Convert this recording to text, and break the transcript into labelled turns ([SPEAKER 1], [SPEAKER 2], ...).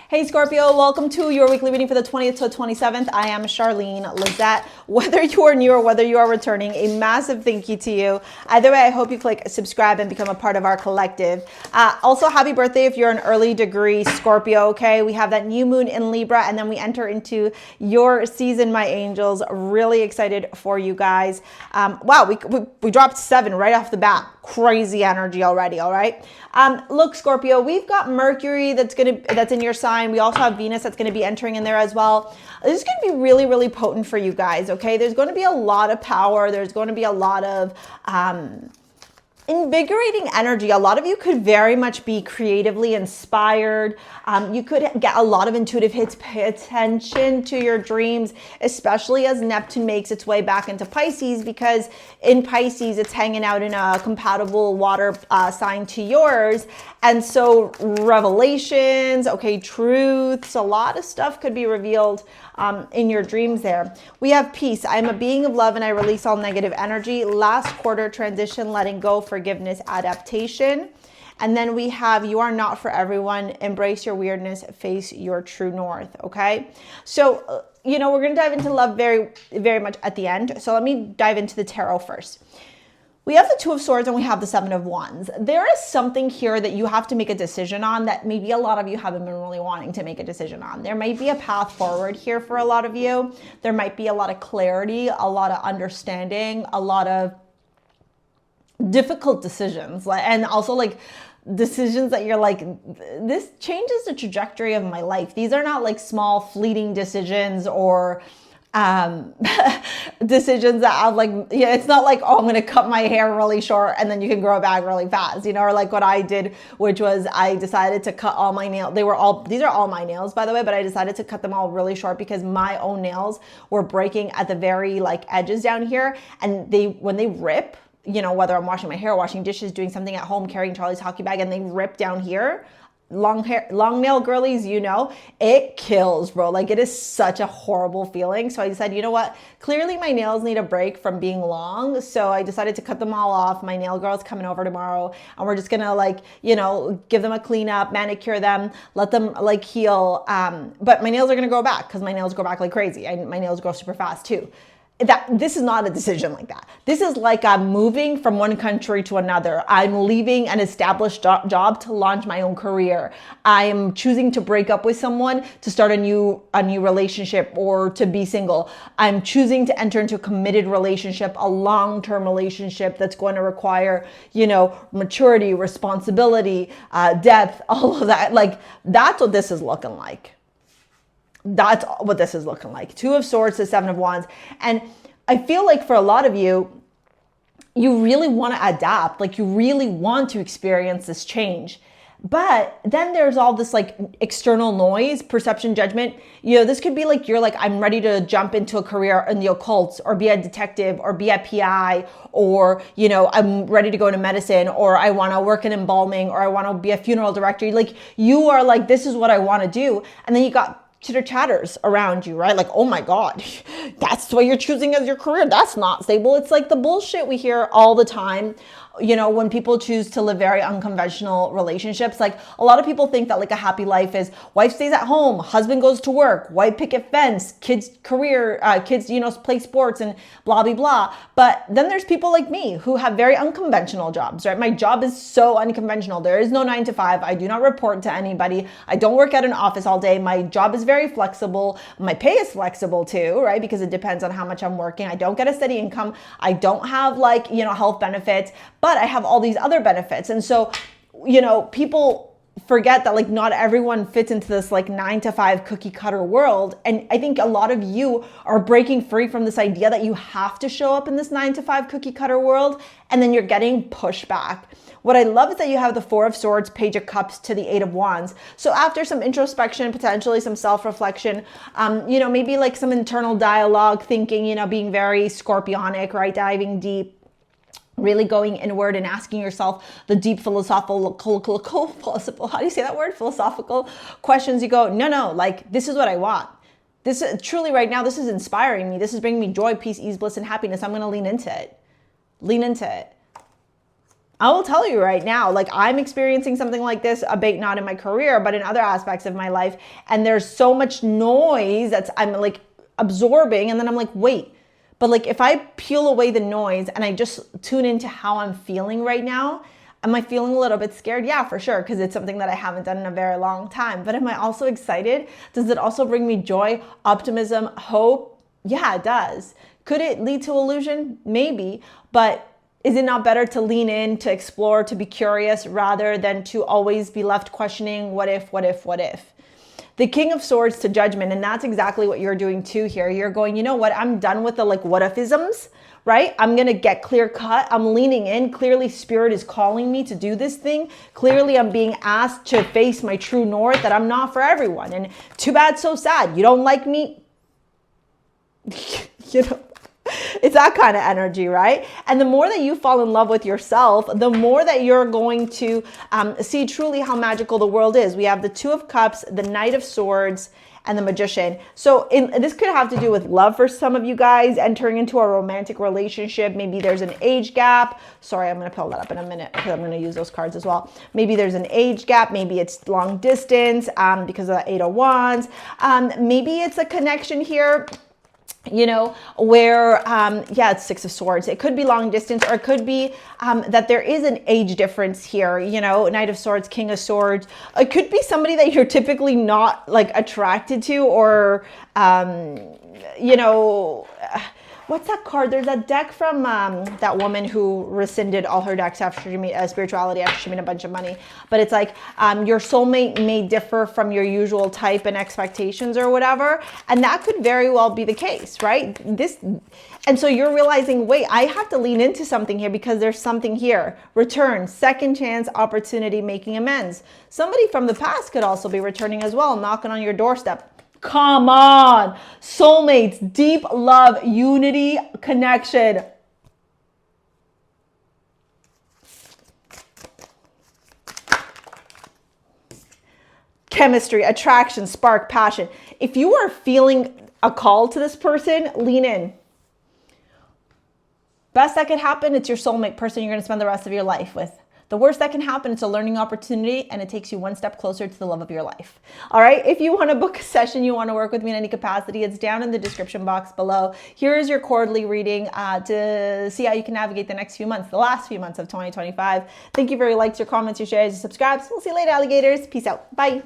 [SPEAKER 1] Hey Scorpio, welcome to your weekly reading for the 20th to 27th. I am Charlene Lizette. Whether you are new or whether you are returning, a massive thank you to you. Either way, I hope you click subscribe and become a part of our collective. Also, happy birthday if you're an early degree Scorpio, okay? We have that new moon in Libra and then we enter into your season, my angels. Really excited for you guys. Wow, we dropped 7 right off the bat. Crazy energy already, all right? Look, Scorpio, we've got Mercury that's in your sign. We also have Venus that's going to be entering in there as well. This is going to be really, really potent for you guys, okay? There's going to be a lot of power. There's going to be a lot of invigorating energy. A lot of you could very much be creatively inspired. You could get a lot of intuitive hits. Pay attention to your dreams, especially as Neptune makes its way back into Pisces, because in Pisces, it's hanging out in a compatible water sign to yours. And so revelations, okay, truths, a lot of stuff could be revealed in your dreams there. We have peace. I'm a being of love and I release all negative energy. Last quarter, transition, letting go, forgiveness, adaptation. And then we have you are not for everyone. Embrace your weirdness, face your true north, okay? So, you know, we're going to dive into love very, very much at the end. So let me dive into the tarot first. We have the Two of Swords and we have the Seven of Wands. There is something here that you have to make a decision on that maybe a lot of you haven't been really wanting to make a decision on. There might be a path forward here for a lot of you. There might be a lot of clarity, a lot of understanding, a lot of difficult decisions, and also like decisions that you're like, this changes the trajectory of my life. These are not like small fleeting decisions or decisions that have like, yeah, it's not like, oh, I'm going to cut my hair really short and then you can grow it back really fast, you know, or like what I did, which was I decided to cut all my nails. These are all my nails, by the way, but I decided to cut them all really short because my own nails were breaking at the very like edges down here. And when they rip, you know, whether I'm washing my hair, washing dishes, doing something at home, carrying Charlie's hockey bag, and they rip down here, long nail girlies, you know, it kills, bro. Like it is such a horrible feeling. So I decided, you know what, clearly my nails need a break from being long. So I decided to cut them all off. My nail girl's coming over tomorrow and we're just gonna like, you know, give them a clean up, manicure them, let them like heal. But my nails are gonna grow back because my nails grow back like crazy. My nails grow super fast too. This is not a decision like that. This is like I'm moving from one country to another. I'm leaving an established job to launch my own career. I am choosing to break up with someone to start a new relationship or to be single. I'm choosing to enter into a committed relationship, a long-term relationship that's going to require, you know, maturity, responsibility, depth, all of that. Like that's what this is looking like. That's what this is looking like. Two of Swords to Seven of Wands. And I feel like for a lot of you, you really want to adapt. Like you really want to experience this change. But then there's all this like external noise, perception, judgment. You know, this could be like, you're like, I'm ready to jump into a career in the occult or be a detective or be a PI, or, you know, I'm ready to go into medicine, or I want to work in embalming, or I want to be a funeral director. Like you are like, this is what I want to do. And then you got chitter chatters around you, right? Like, oh my God, that's what you're choosing as your career. That's not stable. It's like the bullshit we hear all the time. You know, when people choose to live very unconventional relationships, like a lot of people think that like a happy life is wife stays at home, husband goes to work, white picket fence, kids career, kids, you know, play sports and blah, blah, blah. But then there's people like me who have very unconventional jobs, right? My job is so unconventional. There is no 9 to 5. I do not report to anybody. I don't work at an office all day. My job is very flexible. My pay is flexible too, right? Because it depends on how much I'm working. I don't get a steady income. I don't have like, you know, health benefits, but I have all these other benefits. And so, you know, people forget that like not everyone fits into this like 9 to 5 cookie cutter world. And I think a lot of you are breaking free from this idea that you have to show up in this 9 to 5 cookie cutter world. And then you're getting pushed back. What I love is that you have the Four of Swords, Page of Cups to the Eight of Wands. So after some introspection, potentially some self-reflection, you know, maybe like some internal dialogue, thinking, you know, being very scorpionic, right? Diving deep. Really going inward and asking yourself the deep philosophical, how do you say that word? Philosophical questions. You go, no, like this is what I want. This is truly right now, this is inspiring me. This is bringing me joy, peace, ease, bliss, and happiness. I'm going to lean into it. Lean into it. I will tell you right now, like I'm experiencing something like this, albeit not in my career, but in other aspects of my life. And there's so much noise that's I'm like absorbing. And then I'm like, wait, but like if I peel away the noise and I just tune into how I'm feeling right now, am I feeling a little bit scared? Yeah, for sure, because it's something that I haven't done in a very long time. But am I also excited? Does it also bring me joy, optimism, hope? Yeah, it does. Could it lead to illusion? Maybe. But is it not better to lean in, to explore, to be curious, rather than to always be left questioning what if, what if, what if? The King of Swords to Judgment, and that's exactly what you're doing too here. You're going, you know what? I'm done with the like what if-isms, right? I'm going to get clear cut. I'm leaning in. Clearly, Spirit is calling me to do this thing. Clearly, I'm being asked to face my true north, that I'm not for everyone. And too bad, so sad. You don't like me? You know, it's that kind of energy, right? And the more that you fall in love with yourself, the more that you're going to see truly how magical the world is. We have the Two of Cups, the Knight of Swords, and the Magician. So this could have to do with love for some of you guys, entering into a romantic relationship. Maybe there's an age gap. Sorry, I'm going to pull that up in a minute because I'm going to use those cards as well. Maybe there's an age gap. Maybe it's long distance because of the Eight of Wands. Maybe it's a connection here, you know, where, yeah, it's Six of Swords. It could be long distance, or it could be that there is an age difference here, you know, Knight of Swords, King of Swords. It could be somebody that you're typically not like attracted to, or, you know, what's that card? There's a deck from that woman who rescinded all her decks after she made spirituality, after she made a bunch of money. But it's like your soulmate may differ from your usual type and expectations or whatever. And that could very well be the case, right? And so you're realizing, wait, I have to lean into something here because there's something here. Return, second chance, opportunity, making amends. Somebody from the past could also be returning as well, knocking on your doorstep. Come on, soulmates, deep love, unity, connection. Chemistry, attraction, spark, passion. If you are feeling a call to this person, lean in. Best that could happen, it's your soulmate person you're going to spend the rest of your life with. The worst that can happen, it's a learning opportunity, and it takes you one step closer to the love of your life. All right. If you want to book a session, you want to work with me in any capacity, it's down in the description box below. Here is your quarterly reading to see how you can navigate the next few months, the last few months of 2025. Thank you for your likes, your comments, your shares, your subscribes. We'll see you later, alligators. Peace out. Bye.